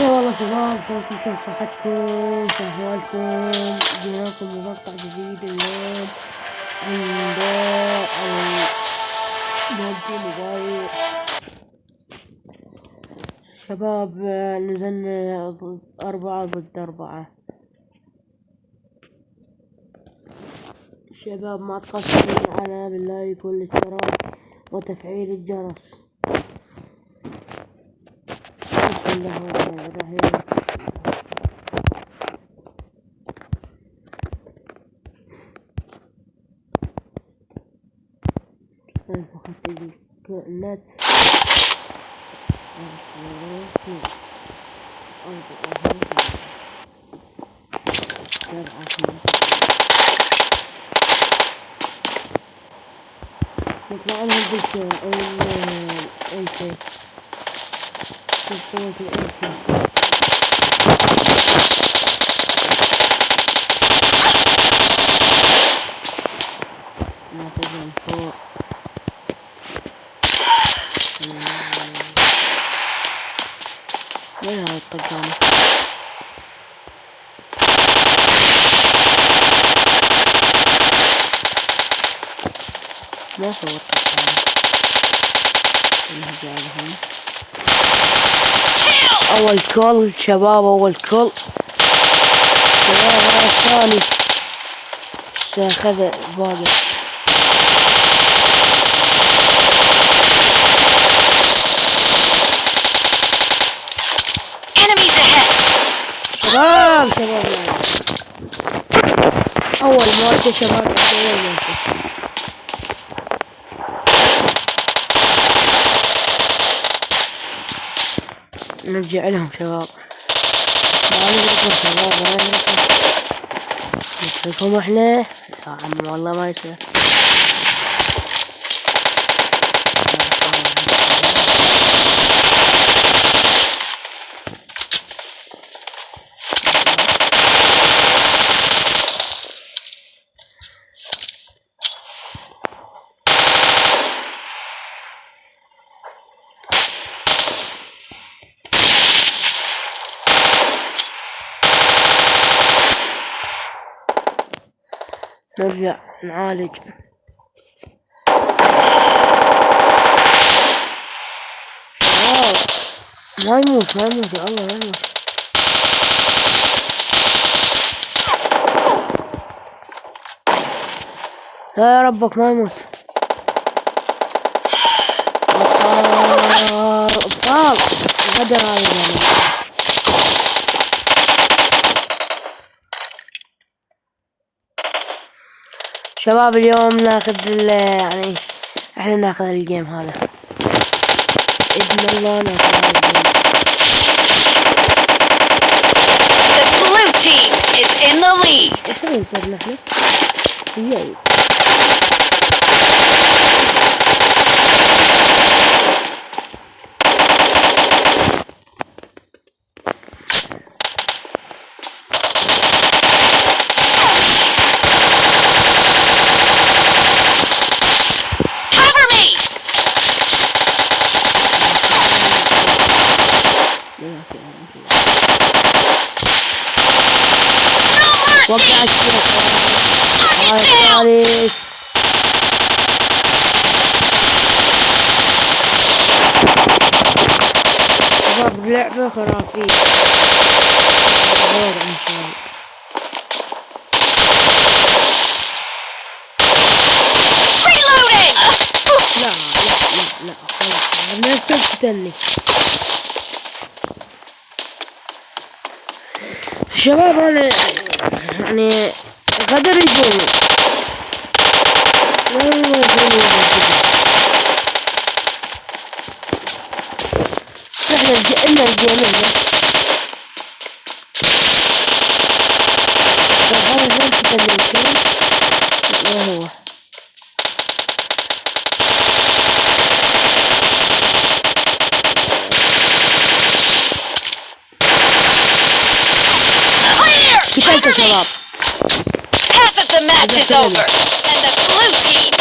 والله شباب، شلونكم؟ كيف صحتكم؟ كيف احوالكم؟ جينا لكم بمقطع جديد اليوم عن بوبجي موبايل. شباب نزلنا 4 ضد 4. شباب ما تقصرون معنا باللايك والاشتراك وتفعيل الجرس. بسم الله الرحمن الرحيم. فقط النت نطلع لهم بالشارع أي شيء تسوي في الأرض. ناخذ من فوق وين هاي الطقانة؟ ما صورت الطقانة نرجع لهم. أول كل شباب، أول كل شباب. هذا الثاني سأخذ باقي. شباب أول موت شباب، أول موت. نرجع لهم شباب، ما نغلقهم شباب، ما نغلقهم. نتركهم احنا يا عم، والله ما يصير. نرجع نعالج. ما يموت يا الله، ما يموت. لا يا ربك ما يموت. ابطال غدر هاي الجماعة. شباب اليوم ناخذ يعني احنا ناخذ الجيم هذا بإذن الله، ناخذ الجيم. The blue team is in the lead. وين صرنا احنا؟ جاي. وقع الشيخ عليك. شباب لعبة خرافية. ان شاء الله. لا خلاص الناس تقتلني. شباب انا يعني غدر يجوني. احنا لنا الجيمين هذا زين تتكلم ما هو. Half of the match is over, and the blue team